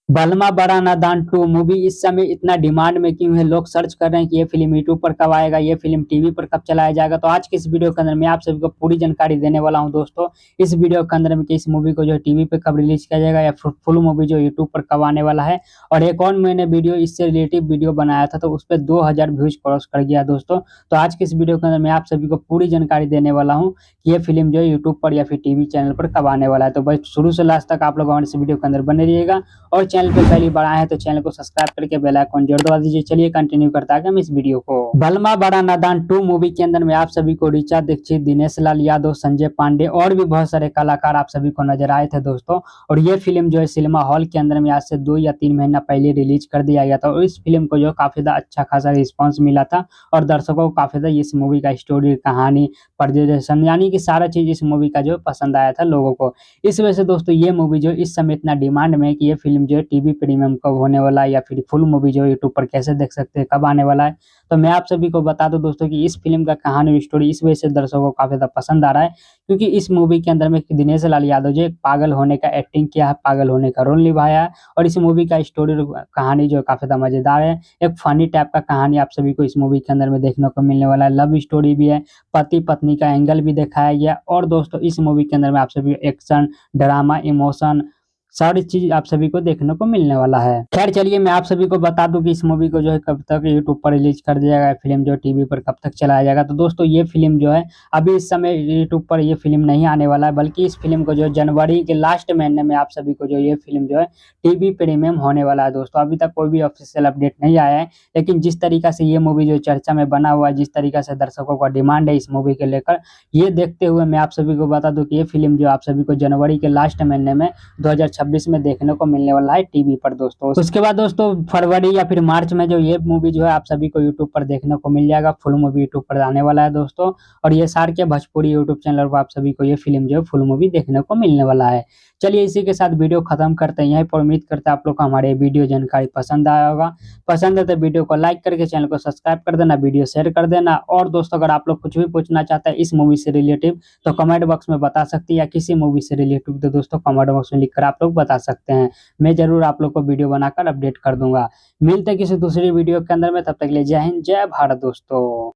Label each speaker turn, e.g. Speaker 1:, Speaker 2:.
Speaker 1: बलमा बड़ा नादान 2 मूवी इस समय इतना डिमांड में क्यों है? लोग सर्च कर रहे हैं कि ये फ़िल्म यूट्यूब पर कब आएगा, ये फ़िल्म टीवी पर कब चलाया जाएगा। तो आज के इस वीडियो के अंदर मैं आप सभी को पूरी जानकारी देने वाला हूं दोस्तों। इस वीडियो के अंदर में कि इस मूवी को जो है टीवी पे कब रिलीज़ किया जाएगा या फुल मूवी जो यूट्यूब पर कब आने वाला है। और एक और मैंने वीडियो इससे रिलेटिव वीडियो बनाया था, तो उसपे 2000 व्यूज़ क्रॉस कर गया दोस्तों। तो आज के इस वीडियो के अंदर मैं आप सभी को पूरी जानकारी देने वाला हूँ कि ये फ़िल्म जो है यूट्यूब पर या फिर टीवी चैनल पर कब आने वाला है। तो बस शुरू से लास्ट तक आप लोग हमारे इस वीडियो के अंदर बने रहिएगा। और चैनल पे पहली बार आए हैं तो चैनल को सब्सक्राइब करके बेल आइकन जरूर दबा दीजिए। चलिए कंटिन्यू करता है हम इस वीडियो को। बलमा बड़ा नादान 2 मूवी के अंदर में आप सभी को ऋचा दीक्षित, दिनेश लाल यादव, संजय पांडे और भी बहुत सारे कलाकार आप सभी को नजर आए थे दोस्तों। और ये फिल्म जो है सिनेमा हॉल के अंदर में आज से 2 या 3 महीना पहले रिलीज कर दिया गया था। और इस फिल्म को जो काफी अच्छा खासा रिस्पॉन्स मिला था और दर्शकों को काफी इस मूवी का स्टोरी, कहानी, प्रदर्शन यानी कि सारा चीज इस मूवी का जो पसंद आया था लोगों को। इस वजह से दोस्तों ये मूवी जो इस समय इतना डिमांड में है कि ये फिल्म जो है टीवी प्रीमियम कब होने वाला है या फिर फुल मूवी जो यूट्यूब पर कैसे देख सकते हैं, कब आने वाला है। तो मैं आप सभी को बता दूं दोस्तों कि इस फिल्म का कहानी और स्टोरी इस वजह से दर्शकों को काफी ज्यादा पसंद आ रहा है, क्योंकि इस मूवी के अंदर में दिनेश लाल यादव जो एक पागल होने का एक्टिंग किया है, पागल होने का रोल निभाया है। और इस मूवी का स्टोरी कहानी जो काफी ज्यादा मजेदार है। एक फनी टाइप का कहानी आप सभी को इस मूवी के अंदर में देखने को मिलने वाला है। लव स्टोरी भी है, पति पत्नी का एंगल भी दिखाया गया। और दोस्तों इस मूवी के अंदर में आप सभी एक्शन, ड्रामा, इमोशन, सारी चीज आप सभी को देखने को मिलने वाला है। खैर चलिए मैं आप सभी को बता दूं कि इस मूवी को जो है कब तक यूट्यूब पर रिलीज कर दिया जाएगा, फिल्म जो टीवी पर कब तक चलाया जाएगा। तो दोस्तों ये फिल्म जो है अभी इस समय यूट्यूब पर ये फिल्म नहीं आने वाला है, बल्कि इस फिल्म को जो है जनवरी के लास्ट महीने में आप सभी को जो ये फिल्म जो है टीवी प्रीमियम होने वाला है दोस्तों। अभी तक कोई भी ऑफिशियल अपडेट नहीं आया है, लेकिन जिस तरीका से ये मूवी जो चर्चा में बना हुआ है, जिस तरीका से दर्शकों का डिमांड है इस मूवी के लेकर, ये देखते हुए मैं आप सभी को बता दूं कि ये फिल्म जो आप सभी को जनवरी के लास्ट महीने में 2026 में देखने को मिलने वाला है टीवी पर दोस्तों। उसके बाद दोस्तों फरवरी या फिर मार्च में जो ये मूवी जो है आप सभी को यूट्यूब पर देखने को मिल जाएगा। फुल मूवी यूट्यूब पर आने वाला है दोस्तों। और ये सार के भोजपुरी यूट्यूब चैनल पर आप सभी को ये फिल्म जो है फुल मूवी देखने को मिलने वाला है। चलिए इसी के साथ वीडियो खत्म करते हैं यहीं पर। उम्मीद करते हैं आप लोग को हमारे वीडियो जानकारी पसंद आया होगा। पसंद है तो वीडियो को लाइक करके चैनल को सब्सक्राइब कर देना, वीडियो शेयर कर देना। और दोस्तों अगर आप लोग कुछ भी पूछना चाहते हैं इस मूवी से रिलेटिव तो कमेंट बॉक्स में बता सकते हैं, या किसी मूवी से रिलेटिव तो दोस्तों कमेंट बॉक्स में लिखकर आप लोग बता सकते हैं। मैं जरूर आप लोग को वीडियो बनाकर अपडेट कर दूंगा। मिलते हैं किसी दूसरी वीडियो के अंदर में, तब तक के लिए जय हिंद, जय भारत दोस्तों।